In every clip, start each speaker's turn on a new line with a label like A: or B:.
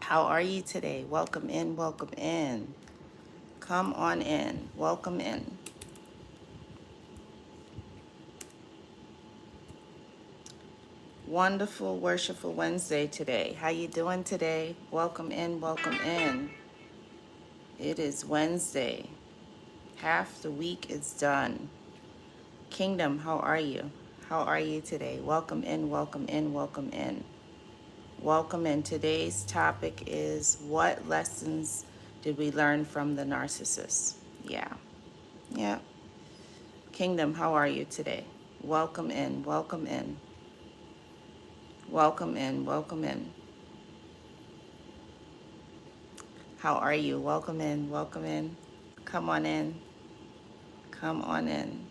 A: How are you today? Welcome in, welcome in. Come on in, welcome in. Wonderful, worshipful Wednesday today. How you doing today? Welcome in, welcome in. It is Wednesday. Half the week is done. Kingdom, how are you? How are you today? Welcome in, welcome in, welcome in. Welcome in. Today's topic is what lessons did we learn from the narcissist? Yeah. Yeah. Kingdom, how are you today? Welcome in, welcome in, welcome in, welcome in. How are you? Welcome in, welcome in. Come on in, come on in.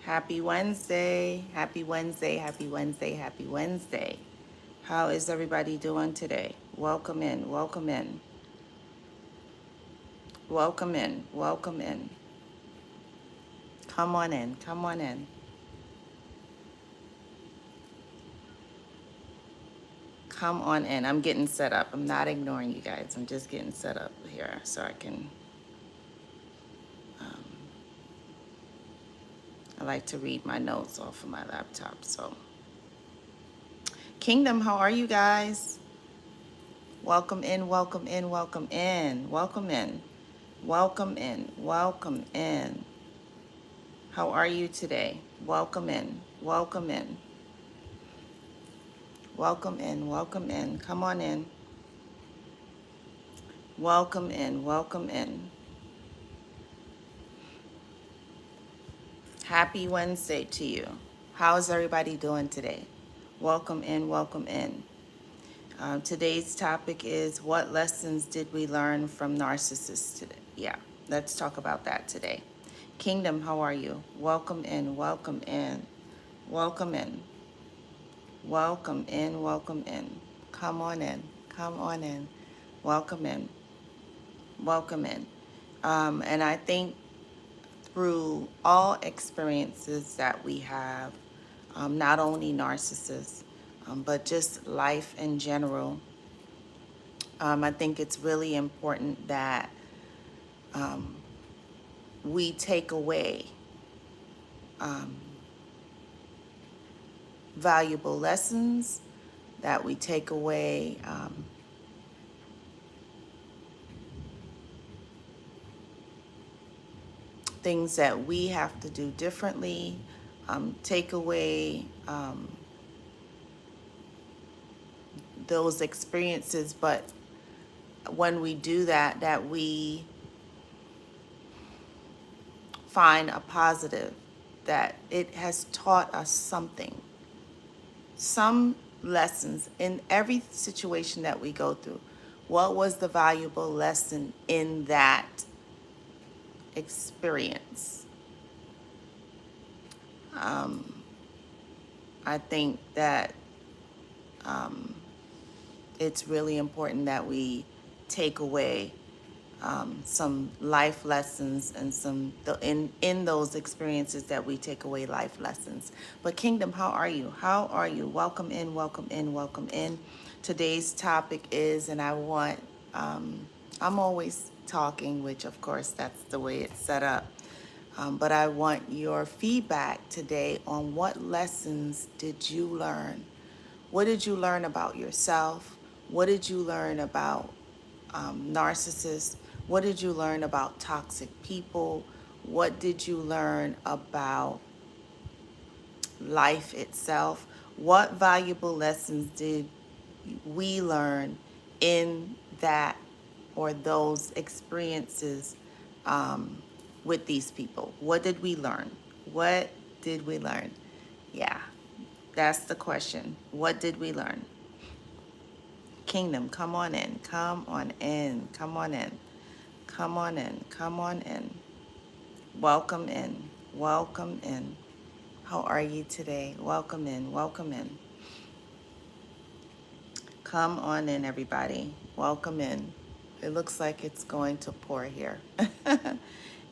A: Happy Wednesday, happy Wednesday, happy Wednesday, happy Wednesday. How is everybody doing today? Welcome in, welcome in, welcome in, welcome in. Come on in, come on in. Come on in. I'm getting set up. I'm not ignoring you guys. I'm just getting set up here so I can. I like to read my notes off of my laptop. So, Kingdom, how are you guys? Welcome in, welcome in, welcome in, welcome in, welcome in, welcome in. How are you today? Welcome in, welcome in, welcome in, welcome in. Come on in. Welcome in, welcome in. Happy Wednesday to you. How's everybody doing today? Welcome in, welcome in. Today's topic is what lessons did we learn from narcissists today? Yeah, let's talk about that today. Kingdom, how are you? Welcome in, welcome in, welcome in, welcome in, welcome in. Come on in, come on in, welcome in, welcome in. And I think through all experiences that we have, not only narcissists, but just life in general, I think it's really important that we take away valuable lessons, that we take away things that we have to do differently, take away those experiences, but when we do that, that we find a positive, that it has taught us something, some lessons in every situation that we go through. What was the valuable lesson in that experience? I think that it's really important that we take away some life lessons and in those experiences that we take away life lessons. But Kingdom, how are you? How are you? Welcome in, welcome in, welcome in. Today's topic is, and I'm always talking, which of course that's the way it's set up. But I want your feedback today on what lessons did you learn? What did you learn about yourself? What did you learn about narcissists? What did you learn about toxic people? What did you learn about life itself? What valuable lessons did we learn in that or those experiences with these people? What did we learn? What did we learn? Yeah, that's the question. What did we learn? Kingdom, come on in, come on in, come on in, come on in, come on in. Welcome in, welcome in. How are you today? Welcome in, welcome in. Come on in, everybody. Welcome in. It looks like it's going to pour here.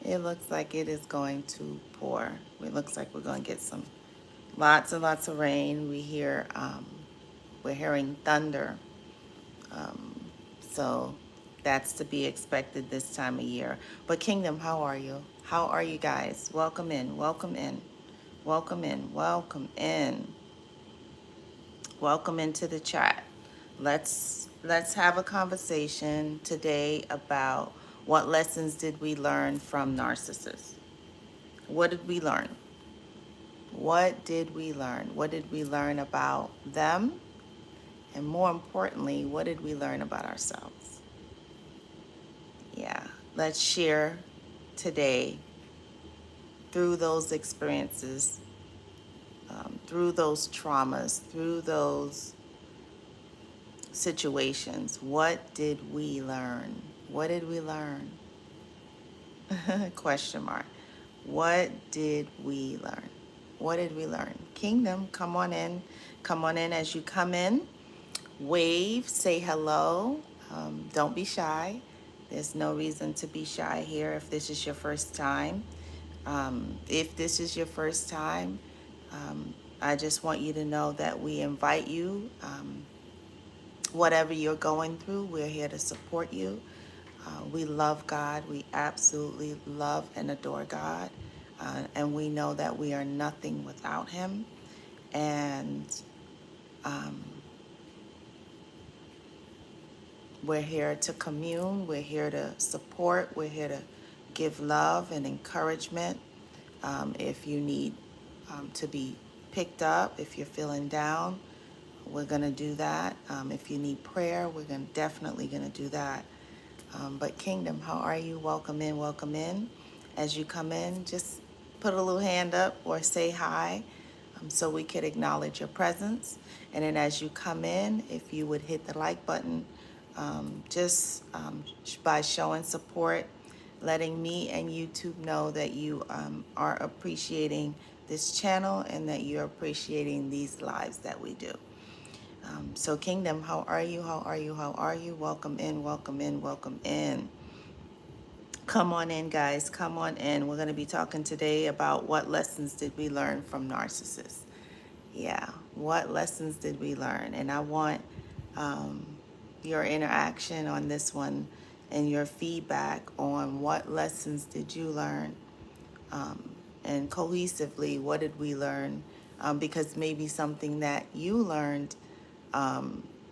A: It looks like it is going to pour. It looks like we're going to get some lots and lots of rain. We hear We're hearing thunder. So that's to be expected this time of year. But Kingdom, how are you? How are you guys? Welcome in, welcome in, welcome in, welcome in, welcome into the chat. Let's have a conversation today about what lessons did we learn from narcissists? What did we learn? What did we learn? What did we learn about them? And more importantly, what did we learn about ourselves? Yeah, let's share today through those experiences, through those traumas, through those situations. What did we learn? What did we learn? Question mark. What did we learn? What did we learn? Kingdom, come on in. Come on in. As you come in, wave, say hello. Don't be shy. There's no reason to be shy here if this is your first time. If this is your first time, I just want you to know that we invite you. Whatever you're going through, we're here to support you. We love God. We absolutely love and adore God. And we know that we are nothing without Him. And we're here to commune. We're here to support. We're here to give love and encouragement. If you need to be picked up, if you're feeling down, we're going to do that. If you need prayer, we're definitely going to do that. But Kingdom, how are you? Welcome in, welcome in. As you come in, just put a little hand up or say hi so we could acknowledge your presence. And then as you come in, if you would hit the like button, just by showing support, letting me and YouTube know that you are appreciating this channel and that you're appreciating these lives that we do. So Kingdom, how are you? How are you? How are you? Welcome in, welcome in, welcome in. Come on in, guys. Come on in. We're going to be talking today about what lessons did we learn from narcissists. Yeah, what lessons did we learn? And I want your interaction on this one and your feedback on what lessons did you learn, and cohesively, what did we learn? Because maybe something that you learned,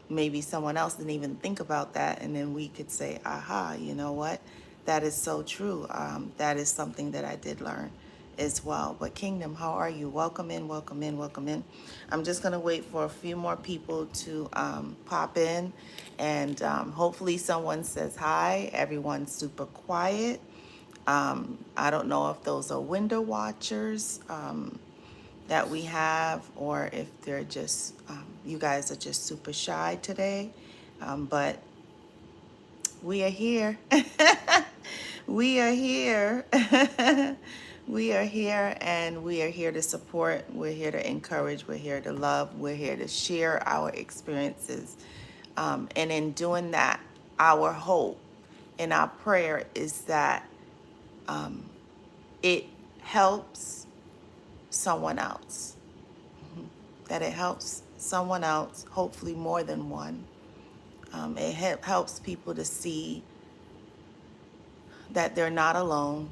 A: maybe someone else didn't even think about that, and then we could say, aha, you know what? That is so true. That is something that I did learn as well. But Kingdom, how are you? Welcome in, welcome in, welcome in. I'm just going to wait for a few more people to pop in, and hopefully someone says hi. Everyone's super quiet. I don't know if those are window watchers that we have, or if they're just, you guys are just super shy today. But we are here. We are here. We are here, and we are here to support. We're here to encourage. We're here to love. We're here to share our experiences. And in doing that, our hope and our prayer is that it helps someone else. That it helps someone else, hopefully more than one. It helps people to see that they're not alone.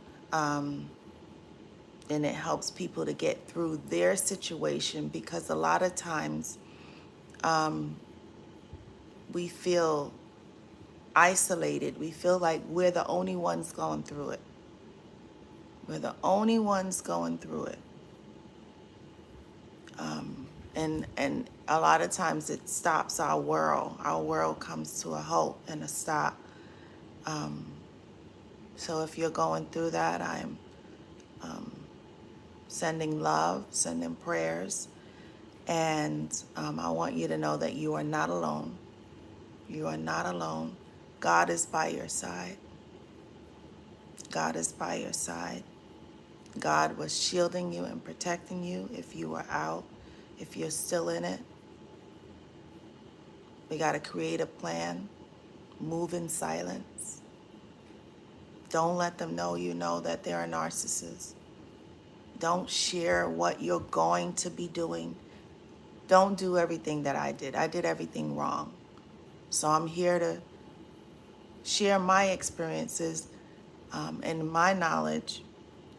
A: And it helps people to get through their situation, because a lot of times we feel isolated. We feel like we're the only ones going through it. We're the only ones going through it. And a lot of times it stops our world. Our world comes to a halt and a stop. So if you're going through that, I'm sending love, sending prayers. And I want you to know that you are not alone. You are not alone. God is by your side. God is by your side. God was shielding you and protecting you if you were out, if you're still in it. We got to create a plan. Move in silence. Don't let them know you know that they're a narcissist. Don't share what you're going to be doing Don't do everything that I did. I did everything wrong. So I'm here to share my experiences and my knowledge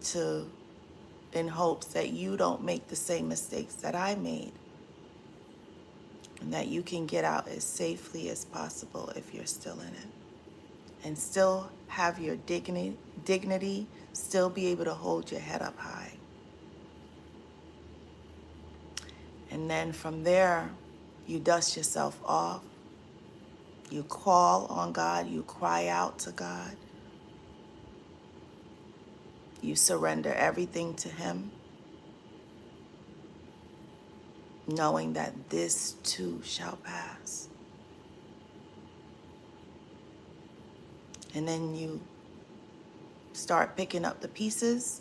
A: to in hopes that you don't make the same mistakes that I made and that you can get out as safely as possible if you're still in it and still have your dignity, still be able to hold your head up high. And then from there, you dust yourself off. You call on God. You cry out to God. You surrender everything to Him, knowing that this too shall pass. And then you start picking up the pieces.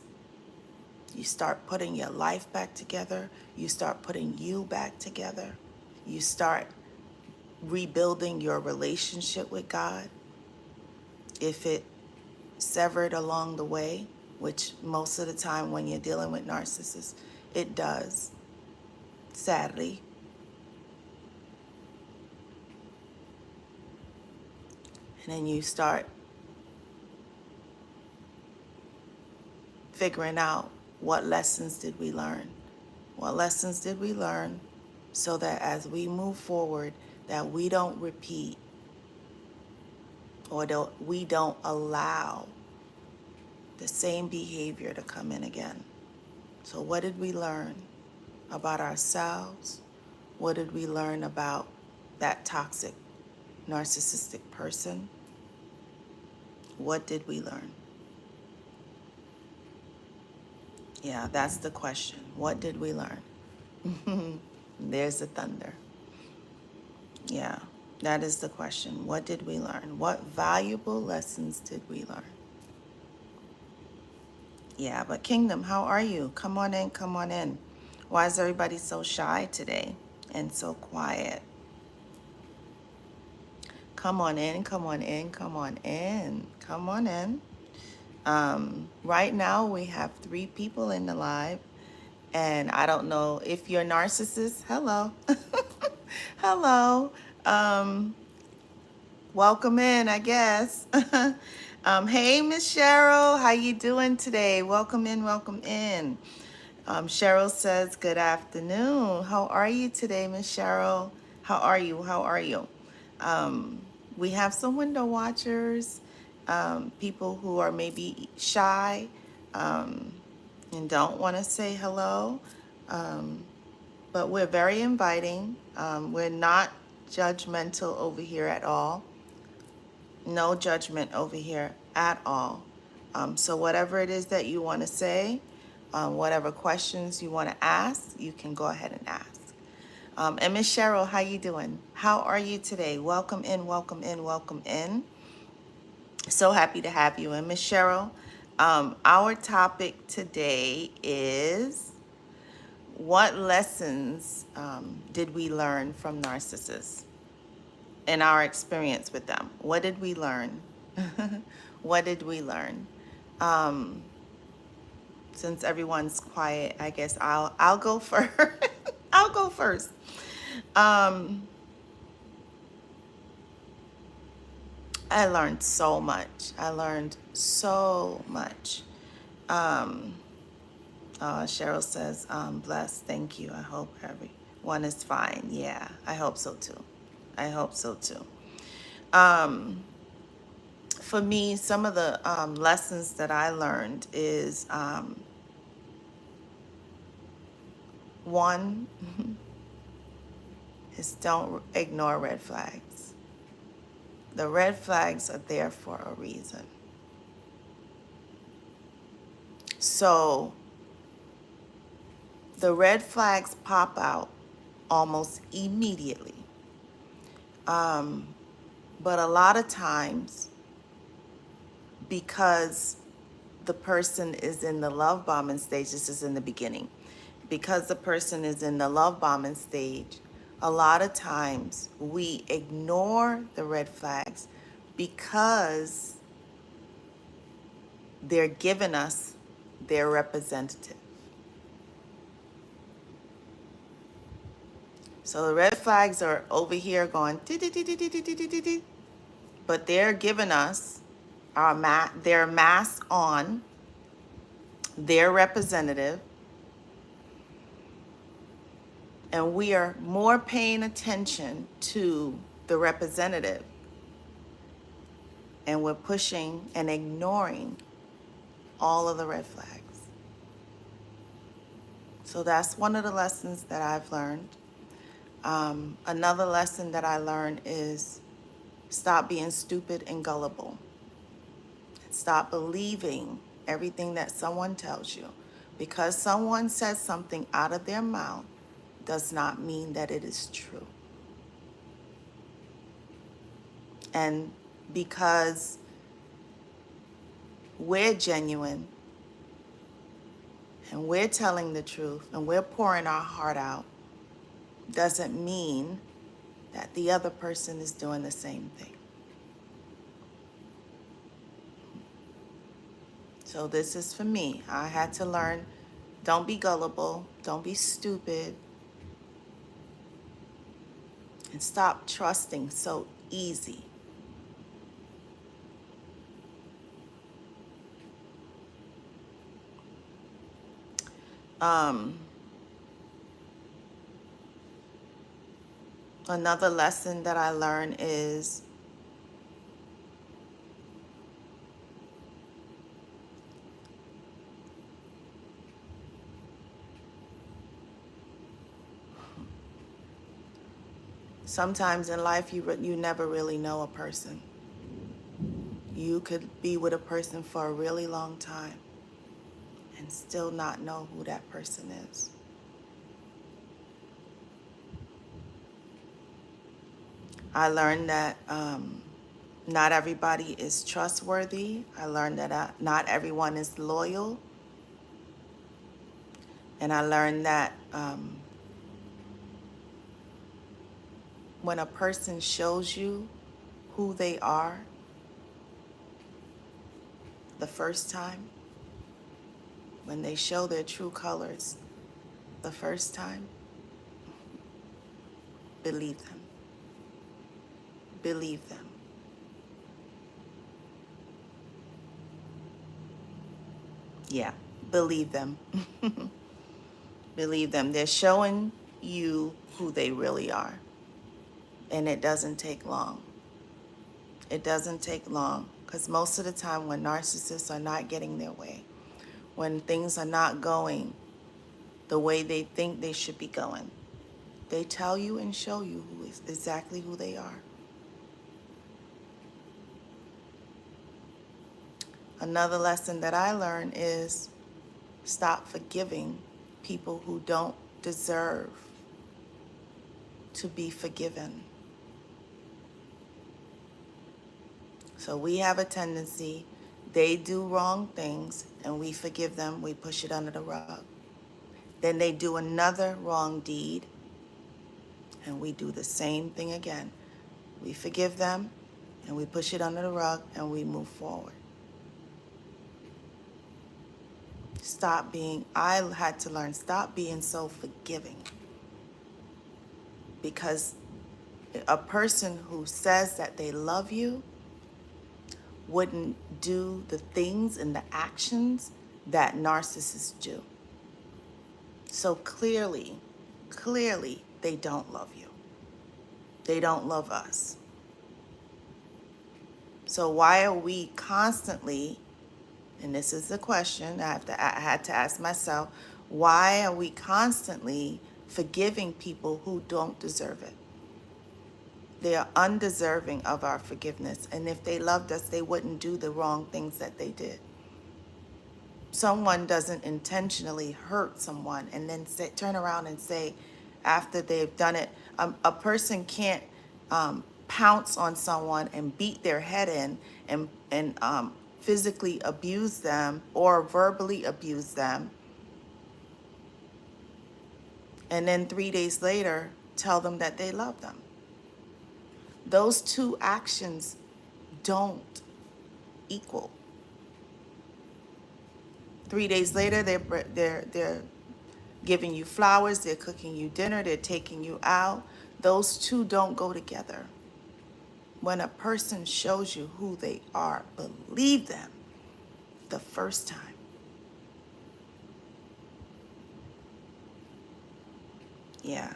A: You start putting your life back together. You start putting you back together. You start rebuilding your relationship with God. If it severed along the way, which most of the time when you're dealing with narcissists, it does, sadly. And then you start figuring out, what lessons did we learn? What lessons did we learn so that as we move forward, that we don't repeat or we don't allow the same behavior to come in again. So what did we learn about ourselves? What did we learn about that toxic, narcissistic person? What did we learn? Yeah, that's the question. What did we learn? There's the thunder. Yeah, that is the question. What did we learn? What valuable lessons did we learn? Yeah, but Kingdom, how are you? Come on in, come on in. Why is everybody so shy today and so quiet? Come on in, come on in, come on in, come on in. Right now we have 3 people in the live, and I don't know if you're a narcissist. Hello. Hello. Welcome in, I guess. Hey, Miss Cheryl, how you doing today? Welcome in, welcome in. Cheryl says, good afternoon. How are you today, Miss Cheryl? How are you? How are you? We have some window watchers, people who are maybe shy and don't want to say hello, but we're very inviting. We're not judgmental over here at all. No judgment over here at all. So whatever it is that you want to say, whatever questions you want to ask, you can go ahead and ask. And Miss Cheryl, how you doing? How are you today? Welcome in, welcome in, welcome in. So happy to have you. And Miss Cheryl, our topic today is, what lessons did we learn from narcissists in our experience with them? What did we learn? What did we learn? Since everyone's quiet, I guess I'll go first. I'll go first. I learned so much. I learned so much. Cheryl says, blessed. Thank you. I hope everyone is fine. Yeah, I hope so too. I hope so too. For me, some of the lessons that I learned is, one is don't ignore red flags. The red flags are there for a reason. So the red flags pop out almost immediately. But a lot of times, because the person is in the love bombing stage, this is in the beginning, because the person is in the love bombing stage, a lot of times we ignore the red flags because they're giving us their representative. So the red flags are over here going, but they're giving us their mask on, their representative, and we are more paying attention to the representative, and we're pushing and ignoring all of the red flags. So that's one of the lessons that I've learned. Another lesson that I learned is stop being stupid and gullible. Stop believing everything that someone tells you. Because someone says something out of their mouth does not mean that it is true. And because we're genuine and we're telling the truth and we're pouring our heart out, doesn't mean that the other person is doing the same thing. So this is for me. I had to learn, don't be gullible, don't be stupid, and stop trusting so easy. Another lesson that I learned is sometimes in life you never really know a person. You could be with a person for a really long time and still not know who that person is. I learned that not everybody is trustworthy. I learned that not everyone is loyal. And I learned that when a person shows you who they are the first time, when they show their true colors the first time, believe them. Believe them. Yeah, believe them. Believe them. They're showing you who they really are. And it doesn't take long. It doesn't take long, because most of the time when narcissists are not getting their way, when things are not going the way they think they should be going, they tell you and show you exactly who they are. Another lesson that I learned is stop forgiving people who don't deserve to be forgiven. So we have a tendency, they do wrong things and we forgive them, we push it under the rug. Then they do another wrong deed and we do the same thing again. We forgive them and we push it under the rug and we move forward. I had to learn, stop being so forgiving. Because a person who says that they love you wouldn't do the things and the actions that narcissists do. So clearly, they don't love you. They don't love us. So why are we constantly, and this is the question I had to ask myself, why are we constantly forgiving people who don't deserve it? They are undeserving of our forgiveness. And if they loved us, they wouldn't do the wrong things that they did. Someone doesn't intentionally hurt someone and then turn around and say, after they've done it, a person can't pounce on someone and beat their head in and physically abuse them or verbally abuse them, and then 3 days later tell them that they love them. Those two actions don't equal. 3 days later, they're giving you flowers, they're cooking you dinner, they're taking you out, Those two don't go together. When a person shows you who they are, believe them the first time. Yeah.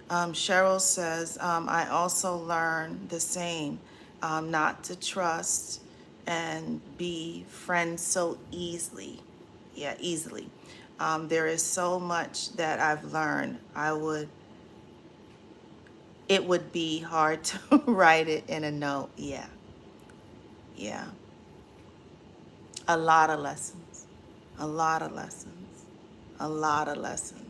A: Cheryl says, I also learned the same, not to trust and be friends so easily. Yeah, easily. There is so much that I've learned. It would be hard to write it in a note. Yeah, yeah. A lot of lessons, a lot of lessons, a lot of lessons.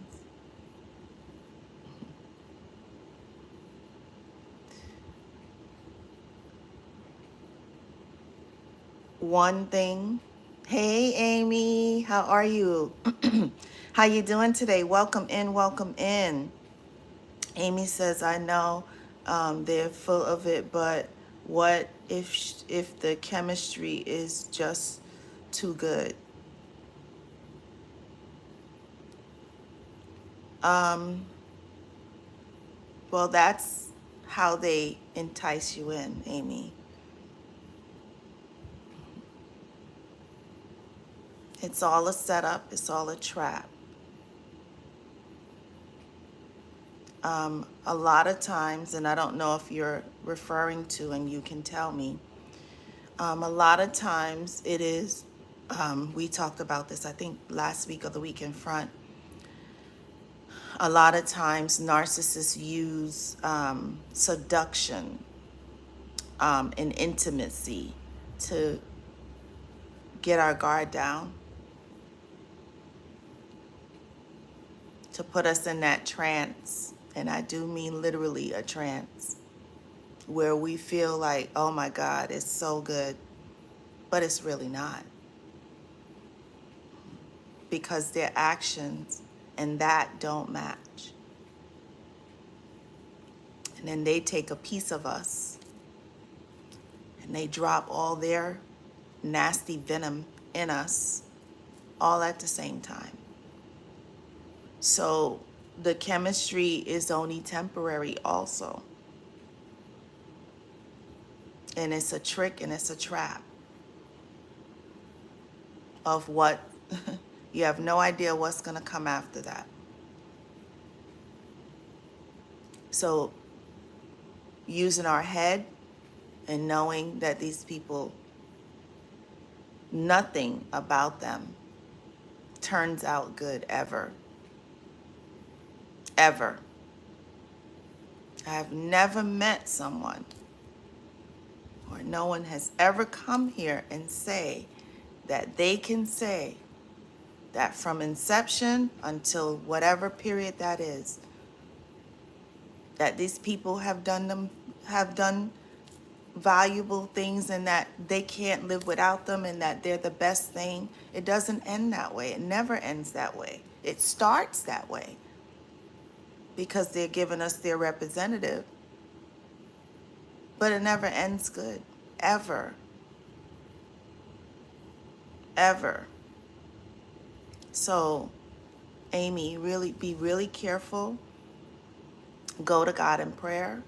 A: One thing. Hey, Amy, how are you? How you doing today? Welcome in, welcome in. Amy says, I know they're full of it, but what if the chemistry is just too good? Um, well, that's how they entice you in, Amy. It's all a setup, it's all a trap. A lot of times, and I don't know if you're referring to, and you can tell me, a lot of times it is, we talked about this, I think last week or the week in front. A lot of times narcissists use seduction and intimacy to get our guard down, to put us in that trance. And I do mean literally a trance where we feel like, oh my God, it's so good, but it's really not, because their actions and that don't match. And then they take a piece of us and they drop all their nasty venom in us all at the same time. So the chemistry is only temporary also. And it's a trick and it's a trap of what you have no idea what's going to come after that. So using our head and knowing that these people, nothing about them turns out good ever. Ever. I have never met someone, or no one has ever come here and say that they can say that from inception until whatever period that is, that these people have done valuable things, and that they can't live without them, and that they're the best thing. It doesn't end that way. It never ends that way. It starts that way because they're giving us their representative, but it never ends good, ever, ever. So, Amy, really be really careful. Go to God in prayer.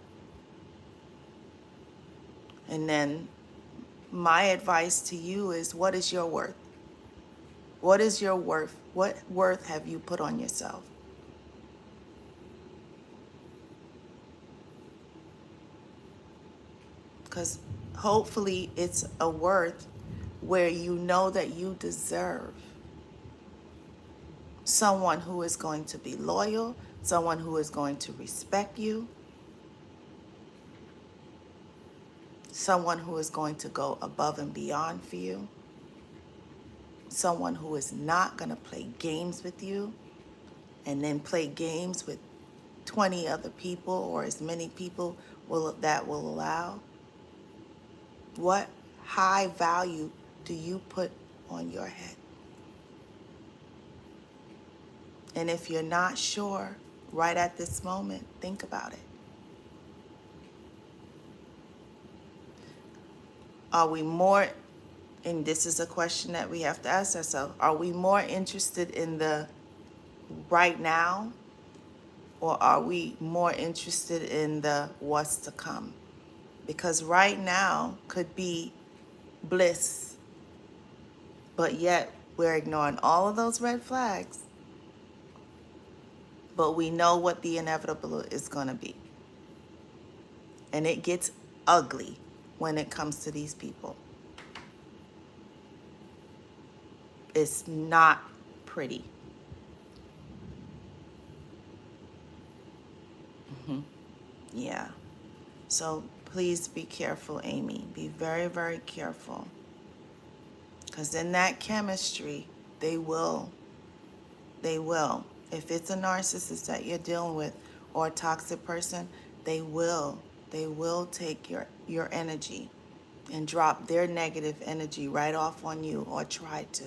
A: And then my advice to you is, what is your worth? What is your worth? What worth have you put on yourself? Because hopefully it's a worth where you know that you deserve someone who is going to be loyal, someone who is going to respect you, someone who is going to go above and beyond for you, someone who is not going to play games with you and then play games with 20 other people, or as many people that will allow. What high value do you put on your head? And if you're not sure right at this moment, think about it. Are we more, and this is a question that we have to ask ourselves, are we more interested in the right now or are we more interested in the what's to come? Because right now could be bliss, but yet we're ignoring all of those red flags, but we know what the inevitable is going to be. And it gets ugly when it comes to these people. It's not pretty. Yeah. So please be careful, Amy. Be very, very careful. Because in that chemistry, they will. They will. If it's a narcissist that you're dealing with or a toxic person, they will. They will take your energy and drop their negative energy right off on you, or try to.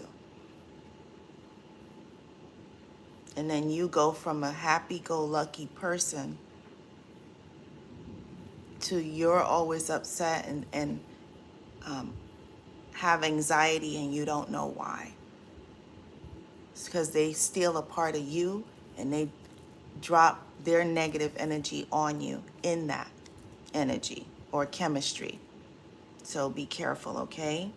A: And then you go from a happy-go-lucky person to you're always upset and have anxiety and you don't know why. It's because they steal a part of you and they drop their negative energy on you in that energy or chemistry. So be careful, okay?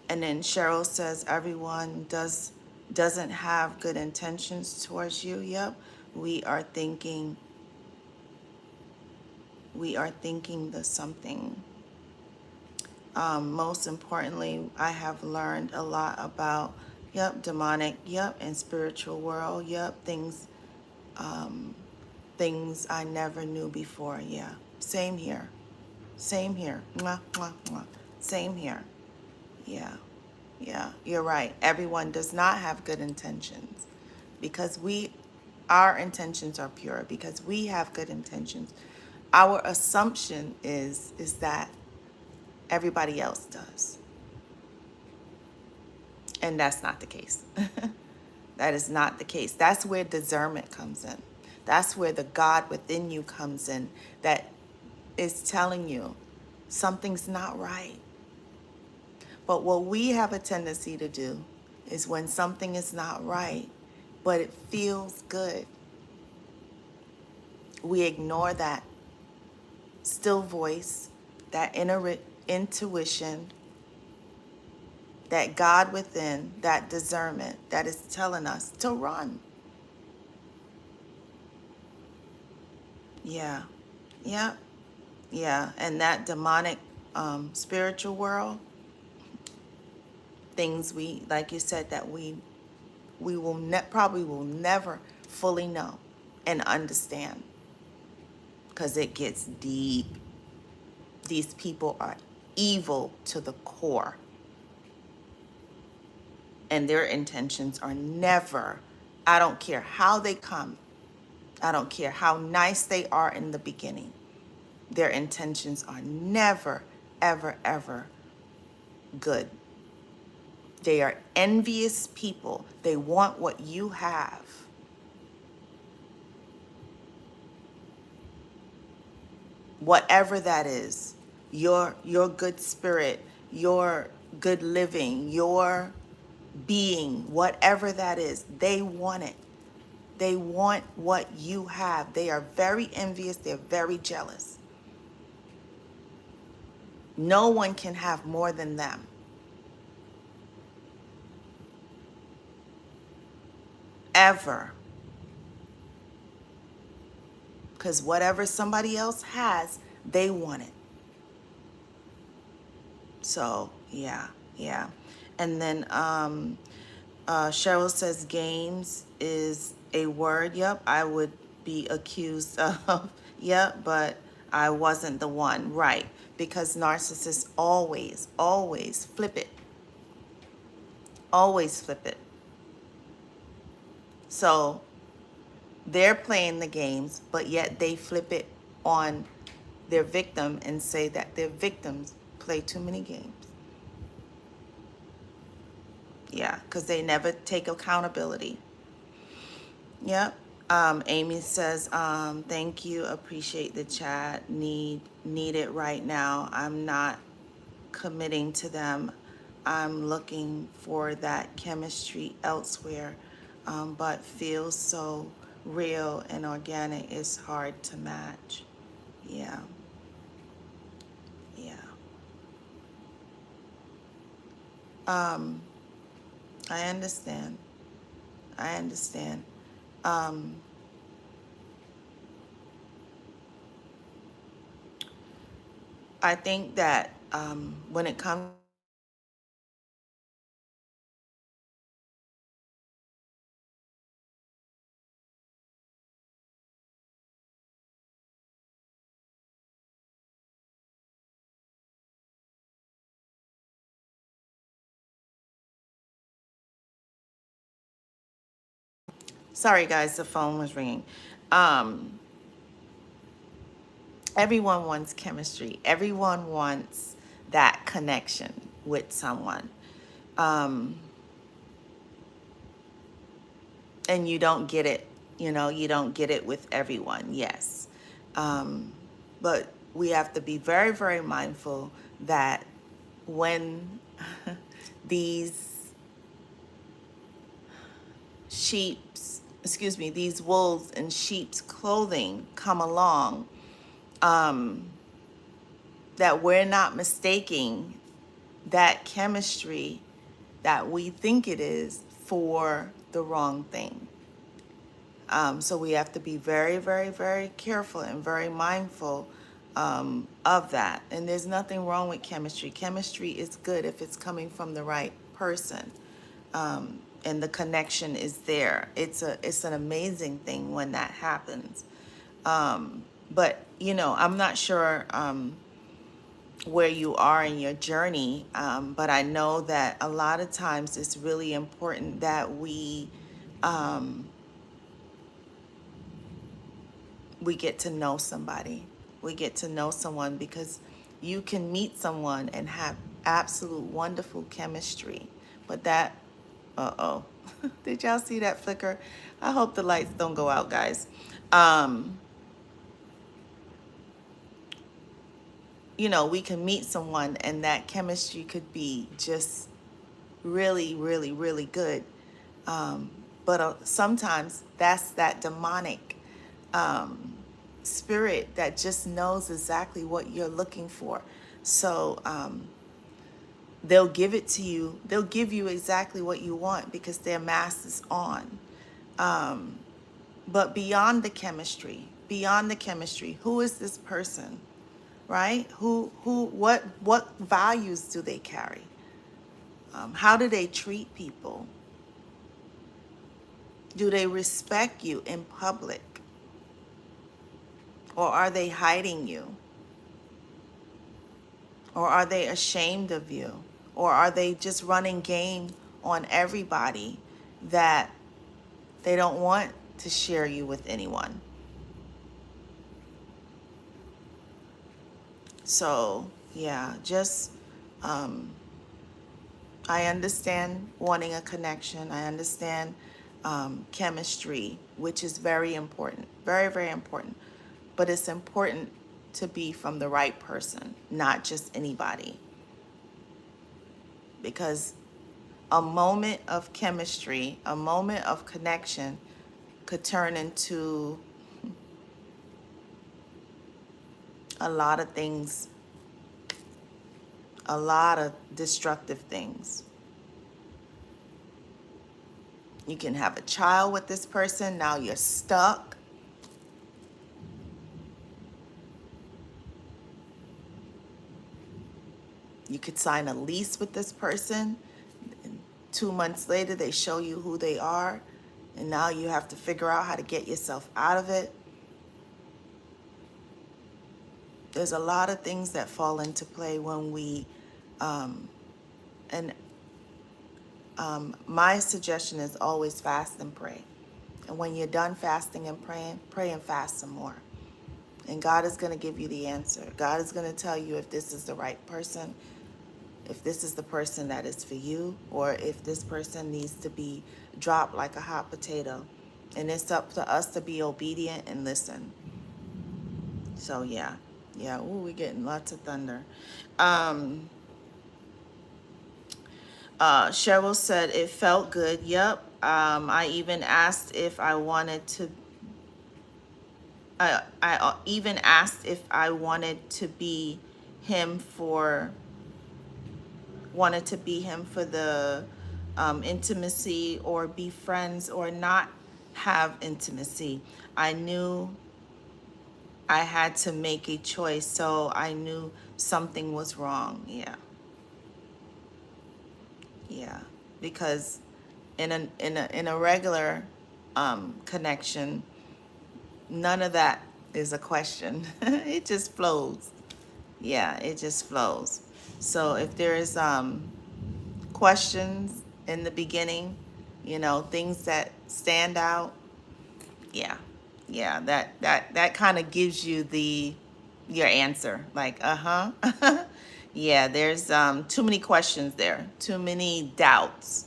A: And then Cheryl says everyone doesn't have good intentions towards you. Yep. We are thinking the something. Most importantly, I have learned a lot about, yep, demonic, yep, and spiritual world, yep, things I never knew before. Yeah, same here. Same here. Mwah, mwah, mwah. Same here. Yeah, yeah, you're right. Everyone does not have good intentions because our intentions are pure, because we have good intentions. Our assumption is that everybody else does. And that's not the case. That is not the case. That's where discernment comes in. That's where the God within you comes in, that is telling you something's not right. But what we have a tendency to do is when something is not right, but it feels good, we ignore that still voice, that inner intuition, that God within, that discernment that is telling us to run. Yeah, yeah, yeah. And that demonic spiritual world, things we, like you said, that we will probably will never fully know and understand, because it gets deep. These people are evil to the core, and their intentions are never, I don't care how they come, I don't care how nice they are in the beginning, their intentions are never, ever, ever good. They are envious people. They want what you have. Whatever that is, your good spirit, your good living, your being, whatever that is, they want it. They want what you have. They are very envious. They're very jealous. No one can have more than them. Ever. Because whatever somebody else has, they want it. So, yeah, yeah. And then Cheryl says games is a word. Yep, I would be accused of. Yep, but I wasn't the one. Right. Because narcissists always, always flip it. Always flip it. So they're playing the games, but yet they flip it on their victim and say that their victims play too many games. Yeah, because they never take accountability. Yep. Amy says, thank you, appreciate the chat, need it right now. I'm not committing to them. I'm looking for that chemistry elsewhere, but feel so real and organic is hard to match. Yeah, yeah. Um, I understand. I understand. Um, I think that when it comes, sorry guys, the phone was ringing. Um, Everyone wants chemistry. Everyone wants that connection with someone. Um, and you don't get it, you don't get it with everyone, yes. Um, but we have to be very, very mindful that when these these wolves in sheep's clothing come along, um, that we're not mistaking that chemistry that we think it is for the wrong thing. So we have to be very, very, very careful and very mindful of that. And there's nothing wrong with chemistry. Chemistry is good if it's coming from the right person, and the connection is there. It's an amazing thing when that happens. But I'm not sure where you are in your journey, but I know that a lot of times it's really important that um, we get to know somebody. We get to know someone because you can meet someone and have absolute wonderful chemistry. But that, uh-oh, did y'all see that flicker? I hope the lights don't go out, guys. Um, we can meet someone and that chemistry could be just really, really, really good. Um, but sometimes that's that demonic um, spirit that just knows exactly what you're looking for. So they'll give it to you. They'll give you exactly what you want because their mask is on. Um, but beyond the chemistry, who is this person, right? What values do they carry? How do they treat people? Do they respect you in public? Or are they hiding you? Or are they ashamed of you? Or are they just running game on everybody that they don't want to share you with anyone? So, yeah, just um, I understand wanting a connection. I understand chemistry, which is very important, very, very important. But it's important to be from the right person, not just anybody. Because a moment of chemistry, a moment of connection could turn into a lot of things, a lot of destructive things. You can have a child with this person, now you're stuck. You could sign a lease with this person, and 2 months later they show you who they are, and now you have to figure out how to get yourself out of it. There's a lot of things that fall into play when and my suggestion is always fast and pray. And when you're done fasting and praying, pray and fast some more. And God is going to give you the answer. God is going to tell you if this is the right person, if this is the person that is for you, or if this person needs to be dropped like a hot potato. And it's up to us to be obedient and listen. So yeah, yeah. Ooh, we're getting lots of thunder. Um, Cheryl said it felt good. Yep. I even asked if I wanted to I even asked if I wanted to be him for the intimacy, or be friends, or not have intimacy. I knew I had to make a choice, so I knew something was wrong. Yeah, yeah, because in a regular connection, none of that is a question. It just flows. Yeah, it just flows. So if there's questions in the beginning, things that stand out, yeah, yeah, that kind of gives you your answer. Like, yeah, there's too many questions there, too many doubts.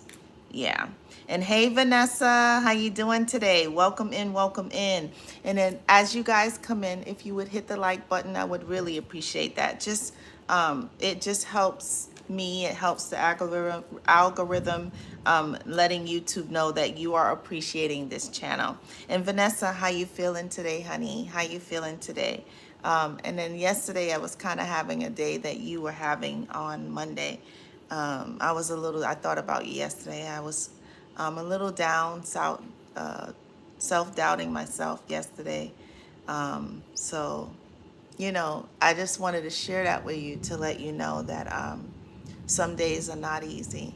A: Yeah. And hey, Vanessa, how you doing today? Welcome in, welcome in. And then as you guys come in, if you would hit the like button, I would really appreciate that. It just helps me. It helps the algorithm, letting YouTube know that you are appreciating this channel. And Vanessa, how you feeling today, honey? How you feeling today? And then yesterday I was kind of having a day that you were having on Monday. I thought about you yesterday. I was a little down, self-doubting myself yesterday. So, I just wanted to share that with you to let you know that some days are not easy.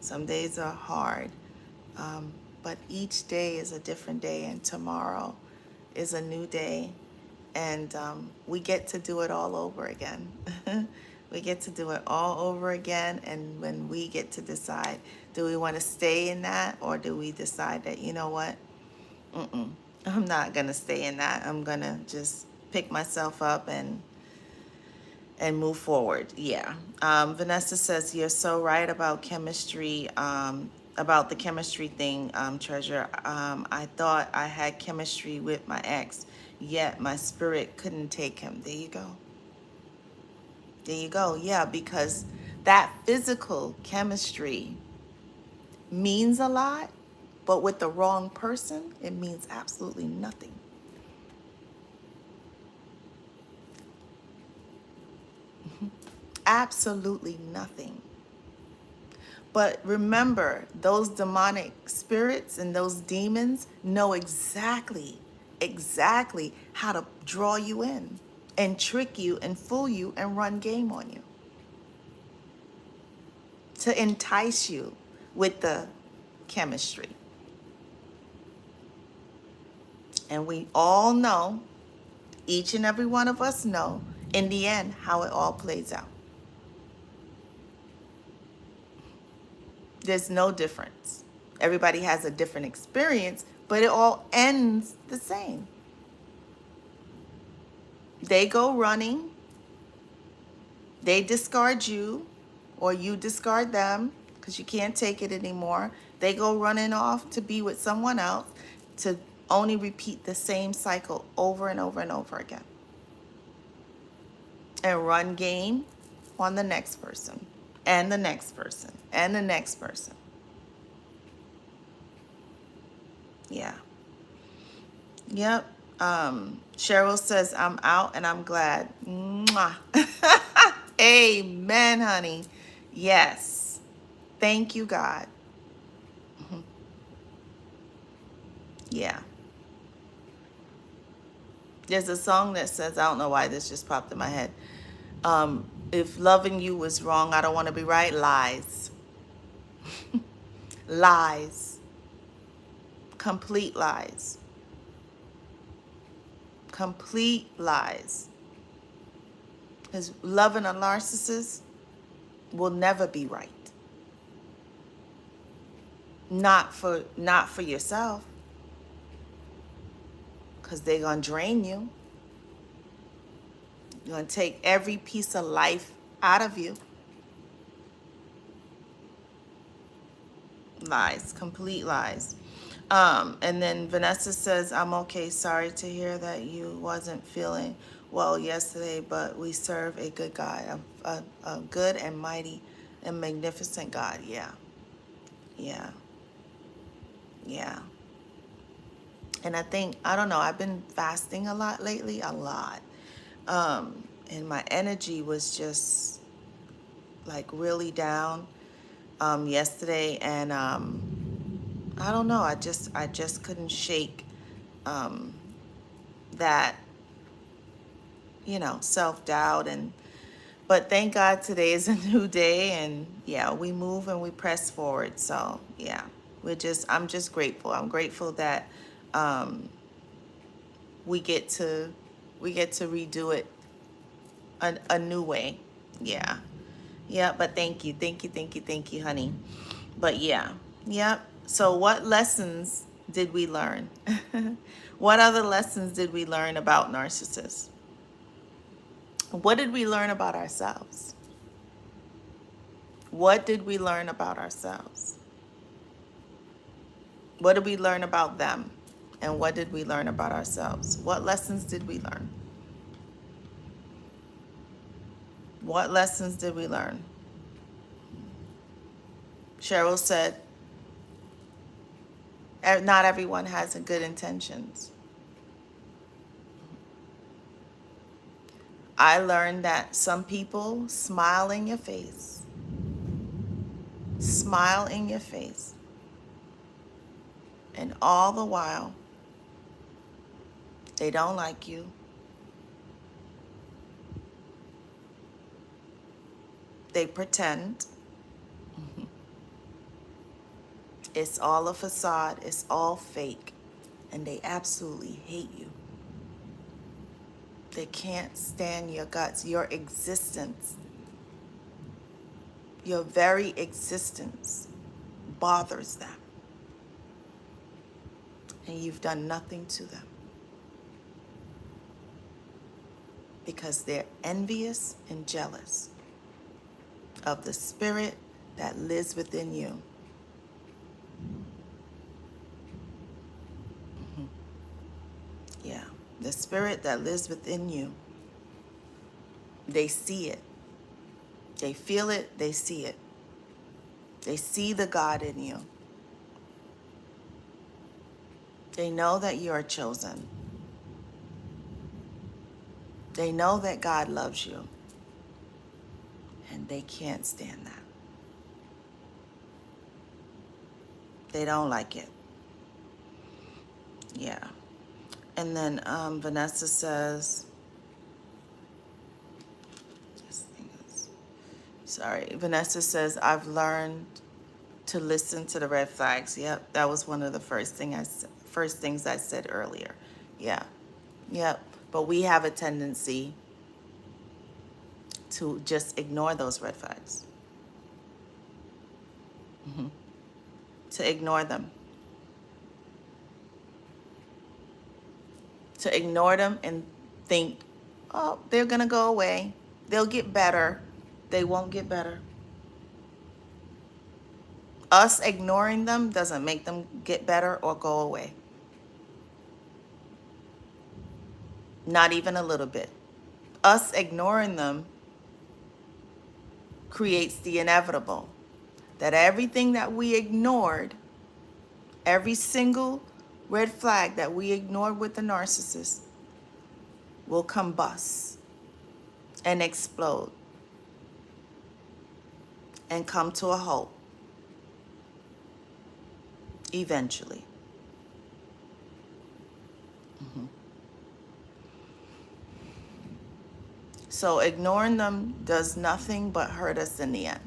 A: Some days are hard. But each day is a different day, and tomorrow is a new day. And we get to do it all over again. We get to do it all over again. And when we get to decide, do we want to stay in that, or do we decide that, you know what? I'm not going to stay in that. I'm going to just pick myself up and move forward. Yeah. Vanessa says, you're so right about chemistry, about the chemistry thing, Treasure. I thought I had chemistry with my ex, yet my spirit couldn't take him. There you go. There you go. Yeah, because that physical chemistry means a lot, but with the wrong person, it means absolutely nothing. Absolutely nothing. But remember, those demonic spirits and those demons know exactly how to draw you in and trick you and fool you and run game on you, to entice you with the chemistry. And we all know, each and every one of us know, in the end, how it all plays out. There's no difference. Everybody has a different experience, but it all ends the same. They go running, they discard you, or you discard them because you can't take it anymore. They go running off to be with someone else, to only repeat the same cycle over and over and over again, and run game on the next person, and the next person, and the next person. Yeah. Yep. Cheryl says, I'm out and I'm glad. Mwah. Amen, honey. Yes. Thank you, God. Yeah. There's a song that says, I don't know why this just popped in my head. If loving you was wrong, I don't want to be right. Lies. Lies. Complete lies. Complete lies. Because loving a narcissist will never be right. Not for yourself. Because they're going to drain you. You're going to take every piece of life out of you. Lies, complete lies. And then Vanessa says, I'm okay. Sorry to hear that you wasn't feeling well yesterday, but we serve a good God, a good and mighty and magnificent God. Yeah. Yeah. Yeah. And I think, I don't know, I've been fasting a lot lately, a lot. And my energy was just like really down yesterday, and I don't know, I just couldn't shake um, that, self-doubt. And but thank God today is a new day, and yeah, we move and we press forward. So yeah, I'm just grateful. I'm grateful that um, we get to redo it a new way. Yeah. Yeah, but thank you, honey. But yeah. Yep. So what lessons did we learn? What other lessons did we learn about narcissists? What did we learn about ourselves? What did we learn about ourselves? What did we learn about them? And what did we learn about ourselves? What lessons did we learn? What lessons did we learn? Cheryl said, not everyone has good intentions. I learned that some people smile in your face, smile in your face, and all the while, they don't like you. They pretend. It's all a facade. It's all fake. And they absolutely hate you. They can't stand your guts, your existence. Your very existence bothers them. And you've done nothing to them. Because they're envious and jealous of the spirit that lives within you. Yeah, the spirit that lives within you. They see it. They feel it. They see it. They see the God in you. They know that you are chosen. They know that God loves you. And they can't stand that. They don't like it. Yeah. And then Vanessa says, sorry, Vanessa says, I've learned to listen to the red flags. Yep, that was one of the first things I said earlier. Yeah, yep. But we have a tendency to just ignore those red flags, to ignore them, and think, oh, they're gonna go away. They'll get better. They won't get better. Us ignoring them doesn't make them get better or go away. Not even a little bit. Us ignoring them creates the inevitable. That everything that we ignored, every single red flag that we ignored with the narcissist will combust and explode and come to a halt eventually. So ignoring them does nothing but hurt us in the end.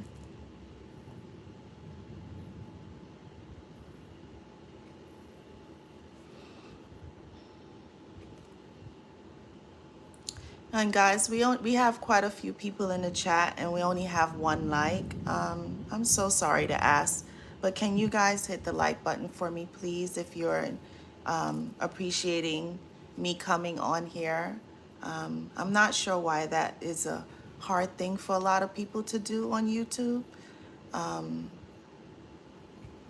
A: And guys, we have quite a few people in the chat, and we only have one like. I'm so sorry to ask, but can you guys hit the like button for me, please, if you're appreciating me coming on here? I'm not sure why that is a hard thing for a lot of people to do on YouTube,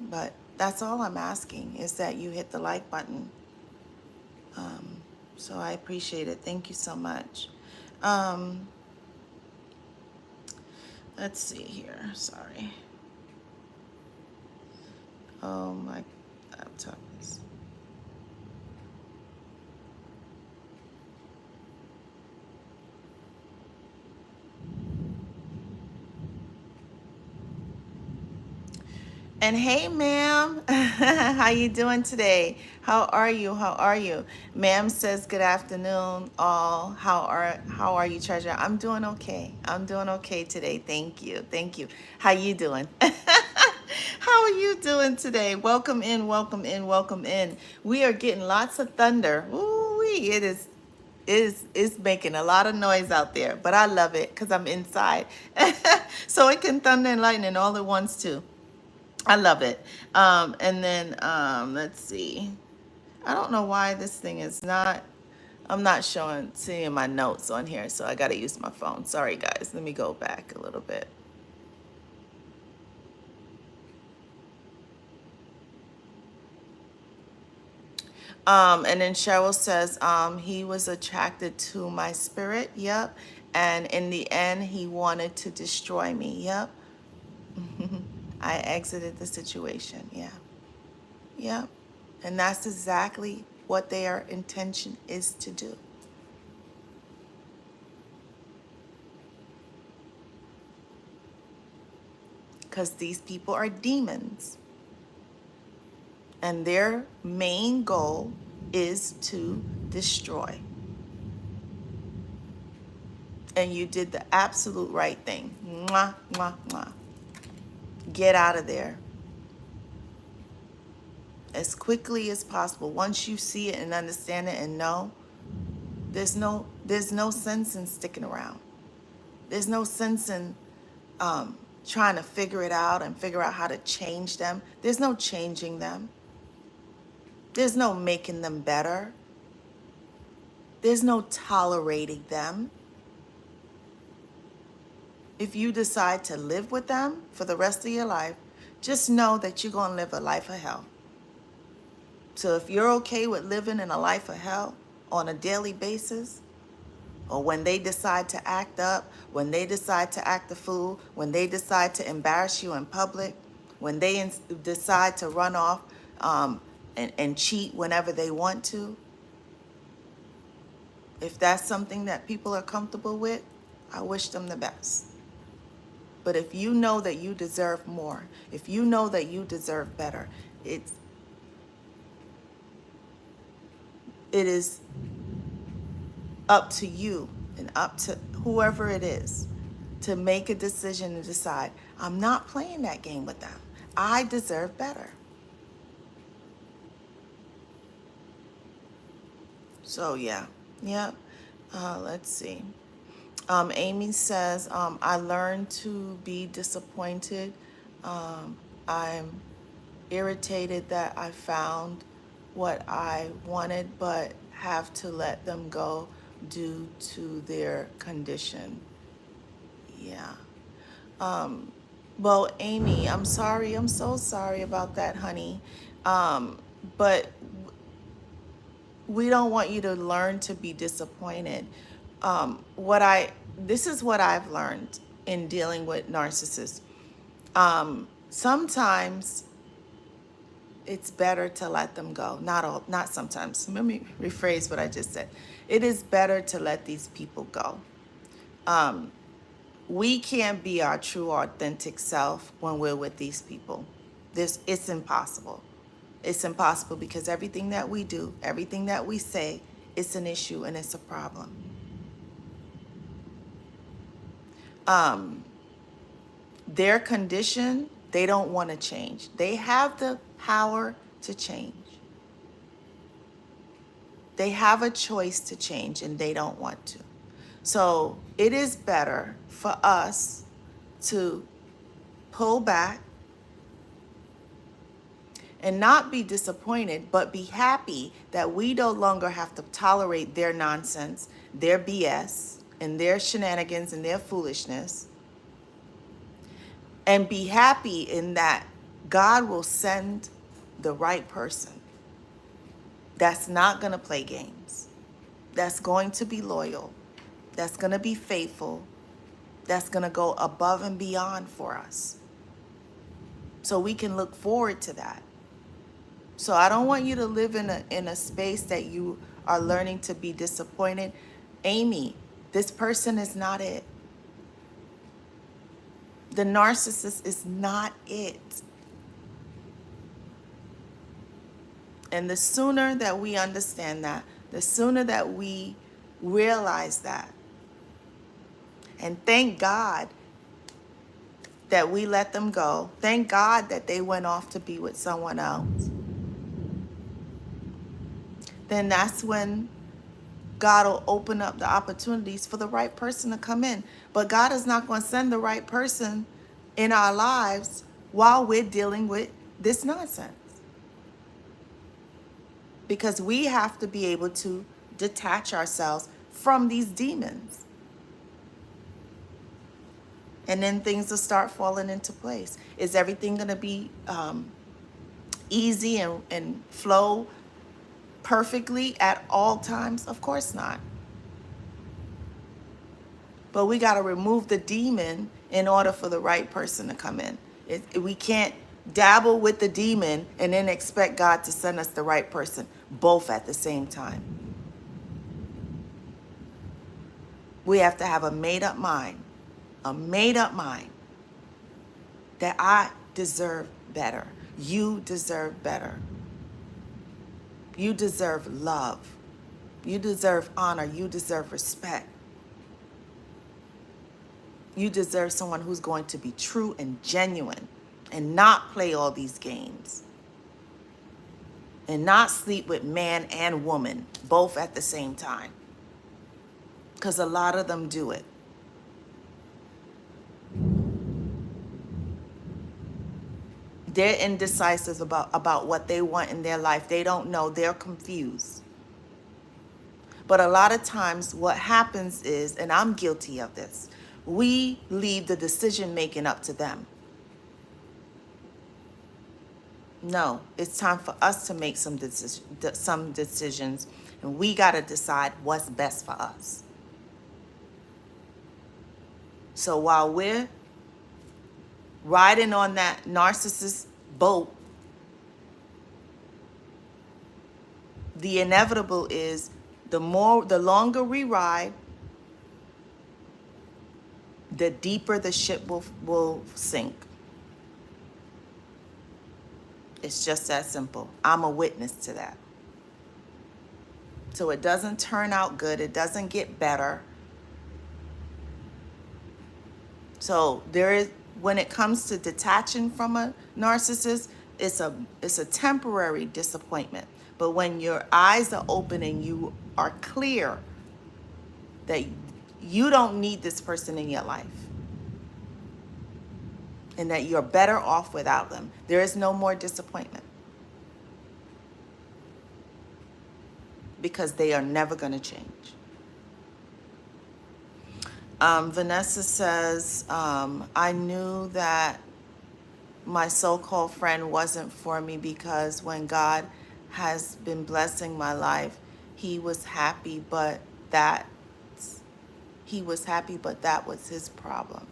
A: but that's all I'm asking, is that you hit the like button. So I appreciate it. Thank you so much. Let's see here. Sorry. Oh, my laptop is. And hey, ma'am, how you doing today? How are you? How are you? Ma'am says good afternoon, all. How are you, treasure? I'm doing okay. I'm doing okay today. Thank you. Thank you. How you doing? How are you doing today? Welcome in, welcome in, welcome in. We are getting lots of thunder. Ooh, it is making a lot of noise out there, but I love it because I'm inside. So it can thunder and lightning all at once too. I love it. And then let's see. I don't know why this thing is not. I'm not seeing my notes on here, so I got to use my phone. Sorry, guys. Let me go back a little bit. And then Cheryl says he was attracted to my spirit. Yep. And in the end, he wanted to destroy me. Yep. I exited the situation. Yeah. Yep. And that's exactly what their intention is to do. Because these people are demons. And their main goal is to destroy. And you did the absolute right thing. Mwah, mwah, mwah. Get out of there as quickly as possible. Once you see it and understand it and know, there's no sense in sticking around. There's no sense in trying to figure it out and figure out how to change them. There's no changing them. There's no making them better. There's no tolerating them. If you decide to live with them for the rest of your life, just know that you're going to live a life of hell. So if you're okay with living in a life of hell on a daily basis, or when they decide to act up, when they decide to act a fool, when they decide to embarrass you in public, when they decide to run off and cheat whenever they want to, if that's something that people are comfortable with, I wish them the best. But if you know that you deserve more, if you know that you deserve better, it is up to you and up to whoever it is to make a decision and decide, I'm not playing that game with them. I deserve better. So yeah. Let's see. Amy says, I learned to be disappointed. I'm irritated that I found what I wanted, but have to let them go due to their condition. Yeah. Well, Amy, I'm sorry. I'm so sorry about that, honey. But we don't want you to learn to be disappointed. This is what I've learned in dealing with narcissists. Sometimes it's better to let them go. Not sometimes. Let me rephrase what I just said. It is better to let these people go. We can't be our true, authentic self when we're with these people. It's impossible. It's impossible because everything that we do, everything that we say, it's an issue and it's a problem. Their condition, they don't want to change. They have the power to change. They have a choice to change and they don't want to. So it is better for us to pull back and not be disappointed, but be happy that we no longer have to tolerate their nonsense, their BS, and their shenanigans and their foolishness. And be happy in that God will send the right person that's not going to play games, that's going to be loyal, that's going to be faithful, that's going to go above and beyond for us. So we can look forward to that. So I don't want you to live in a space that you are learning to be disappointed. Amy, this person is not it. The narcissist is not it. And the sooner that we understand that, the sooner that we realize that, and thank God that we let them go. Thank God that they went off to be with someone else. Then that's when God will open up the opportunities for the right person to come in. But God is not going to send the right person in our lives while we're dealing with this nonsense. Because we have to be able to detach ourselves from these demons. And then things will start falling into place. Is everything going to be easy and flow perfectly at all times? Of course not. But we got to remove the demon in order for the right person to come in. We can't dabble with the demon and then expect God to send us the right person, both at the same time. We have to have a made-up mind that I deserve better. You deserve better. You deserve love. You deserve honor. You deserve respect. You deserve someone who's going to be true and genuine and not play all these games and not sleep with man and woman both at the same time, because a lot of them do it. They're indecisive about what they want in their life. They don't know. They're confused. But a lot of times what happens is, and I'm guilty of this, we leave the decision making up to them. No, it's time for us to make some decisions, and we got to decide what's best for us. So while we're riding on that narcissist boat, the inevitable is the longer we ride, the deeper the ship will sink. It's just that simple. I'm a witness to that. So it doesn't turn out good. It doesn't get better. So when it comes to detaching from a narcissist, it's a temporary disappointment. But when your eyes are open and you are clear that you don't need this person in your life and that you're better off without them, there is no more disappointment, because they are never going to change. Vanessa says, I knew that my so-called friend wasn't for me because when God has been blessing my life, he was happy, but that was his problem.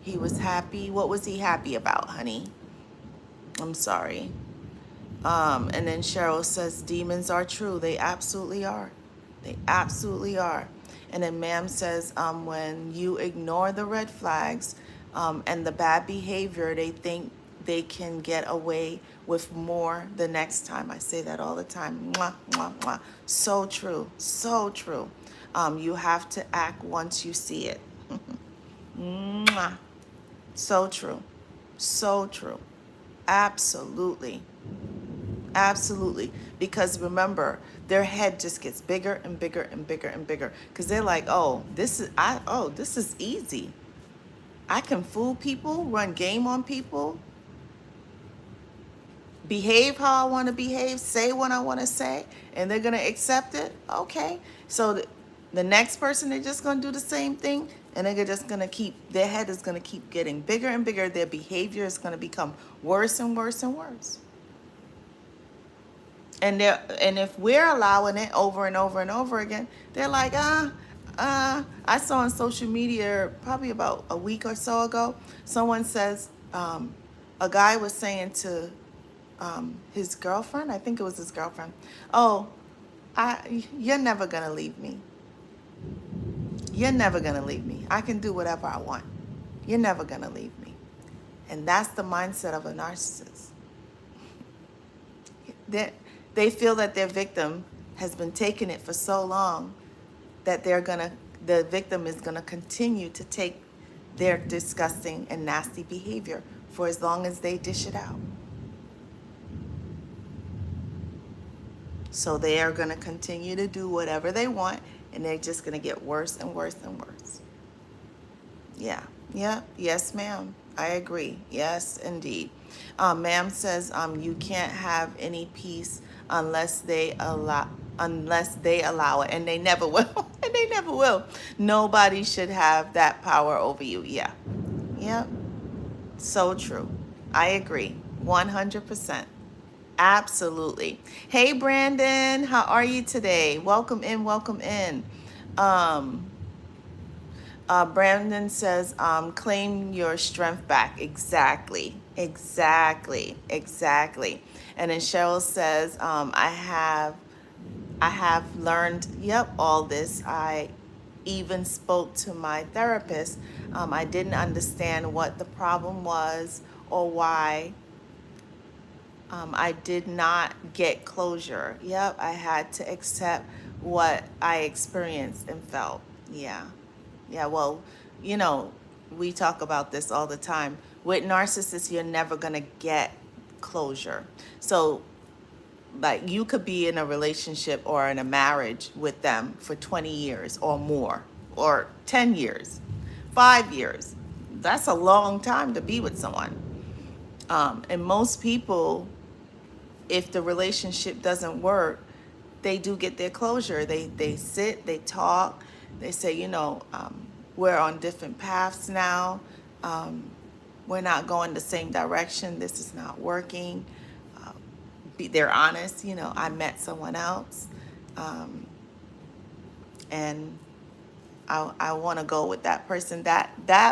A: He was happy. What was he happy about, honey? I'm sorry. And then Cheryl says, demons are true. They absolutely are. They absolutely are. And then Ma'am says, when you ignore the red flags and the bad behavior, they think they can get away with more the next time. I say that all the time. Mwah, mwah, mwah. So true. So true. You have to act once you see it. Mwah. So true. So true. Absolutely. Absolutely. Because remember, their head just gets bigger and bigger and bigger and bigger. Because they're like, this is easy. I can fool people, run game on people, behave how I want to behave, say what I want to say, and they're going to accept it. Okay. So the next person, they're just going to do the same thing, and they're just going to their head is going to keep getting bigger and bigger. Their behavior is going to become worse and worse and worse. And if we're allowing it over and over and over again, they're like, I saw on social media probably about a week or so ago, someone says, a guy was saying to his girlfriend, I think it was his girlfriend, you're never going to leave me. You're never going to leave me. I can do whatever I want. You're never going to leave me. And that's the mindset of a narcissist. They feel that their victim has been taking it for so long that the victim is gonna continue to take their disgusting and nasty behavior for as long as they dish it out. So they are gonna continue to do whatever they want, and they're just gonna get worse and worse and worse. Yeah, yeah, yes, ma'am. I agree. Yes, indeed. Ma'am says you can't have any peace unless they allow it, and they never will, and they never will. Nobody should have that power over you. Yeah, yeah, so true. I agree, 100%. Absolutely. Hey, Brandon, how are you today? Welcome in, welcome in. Um, Brandon says, claim your strength back. Exactly, exactly, exactly. And then Cheryl says, I have learned, yep, all this. I even spoke to my therapist. I didn't understand what the problem was or why I did not get closure. Yep, I had to accept what I experienced and felt. Yeah. Yeah, well, you know, we talk about this all the time. With narcissists, you're never going to get closure. So, like, you could be in a relationship or in a marriage with them for 20 years or more, or 10 years, 5 years. That's a long time to be with someone. And most people, if the relationship doesn't work, they do get their closure. They sit, they talk, they say, we're on different paths now. We're not going the same direction. This is not working. They're honest. I met someone else, and I want to go with that person.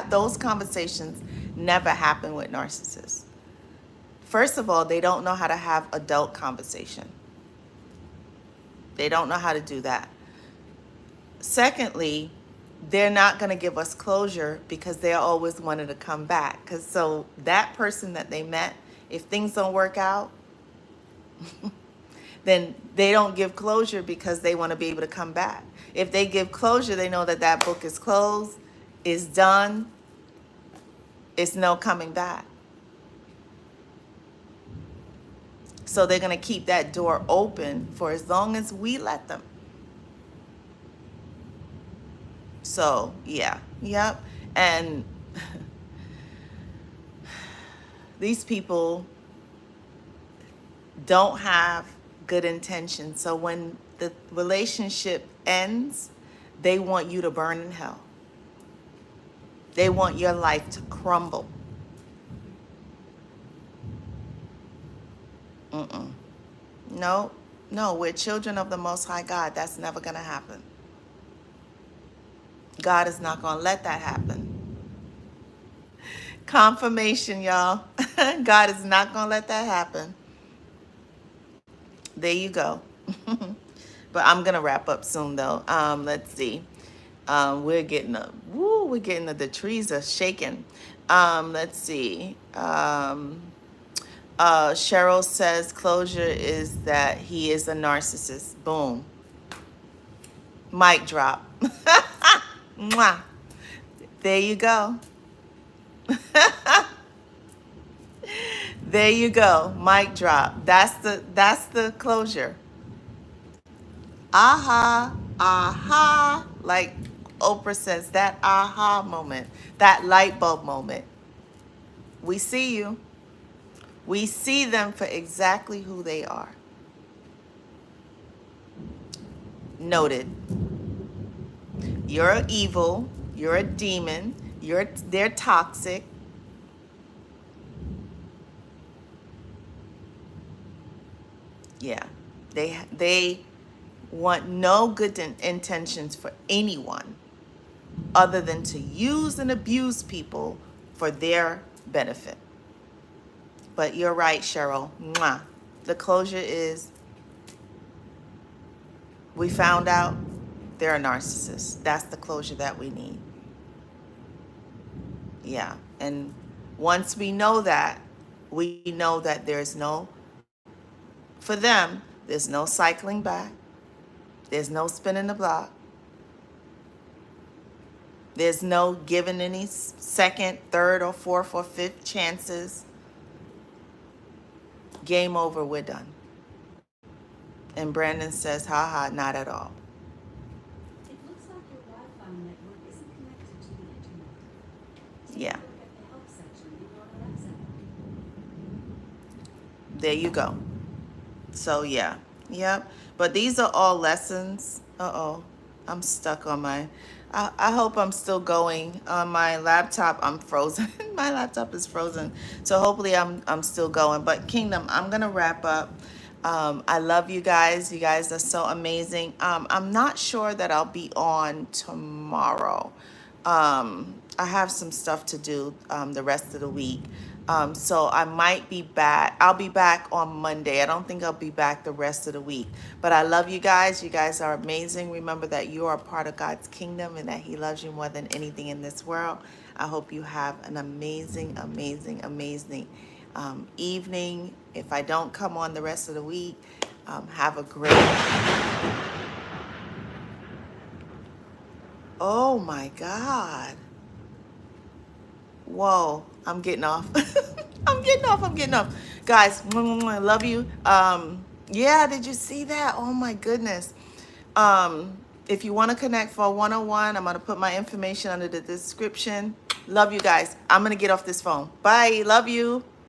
A: Those conversations never happen with narcissists. First of all, they don't know how to have adult conversation. They don't know how to do that. Secondly, they're not going to give us closure because they always wanted to come back. So that person that they met, if things don't work out, then they don't give closure because they want to be able to come back. If they give closure, they know that that book is closed, is done, it's no coming back. So they're going to keep that door open for as long as we let them. So, yeah, yep. And these people don't have good intentions. So when the relationship ends, they want you to burn in hell. They want your life to crumble. No, we're children of the Most High God. That's never going to happen. God is not going to let that happen. Confirmation, y'all. God is not going to let that happen. There you go. But I'm going to wrap up soon, though. Let's see. We're getting the trees are shaking. Let's see. Cheryl says closure is that he is a narcissist. Boom. Mic drop. Mwah. There you go. There you go. Mic drop. That's the closure. Aha, aha. Like Oprah says, that aha moment, that light bulb moment. We see you. We see them for exactly who they are. Noted. You're evil. You're a demon. They're toxic. Yeah. They want no good intentions for anyone other than to use and abuse people for their benefit. But you're right, Cheryl. Mwah. The closure is we found out they're a narcissist. That's the closure that we need. Yeah. And once we know that, we know that there's no For them, there's no cycling back. There's no spinning the block. There's no giving any second, third, or fourth, or fifth chances. Game over, we're done. And Brandon says, haha, not at all.
B: It looks like your Wi-Fi network isn't connected to the internet. Take
A: Yeah.
B: a look at the help section in your Alexa app.
A: There you go. So yeah, yep. But these are all lessons. Uh-oh, I'm stuck on my, I hope I'm still going. On my laptop, I'm frozen. My laptop is frozen. So hopefully I'm still going. But Kingdom, I'm gonna wrap up. I love you guys. You guys are so amazing. I'm not sure that I'll be on tomorrow. I have some stuff to do the rest of the week. So I might be back. I'll be back on Monday. I don't think I'll be back the rest of the week. But I love you guys. You guys are amazing. Remember that you are a part of God's kingdom and that He loves you more than anything in this world. I hope you have an amazing, amazing, amazing evening. If I don't come on the rest of the week, have a great. Oh my God. Whoa, I'm getting off. I'm getting off. Guys, I love you. Yeah, did you see that? Oh my goodness. If you want to connect for a one-on-one, I'm going to put my information under the description. Love you guys. I'm going to get off this phone. Bye. Love you.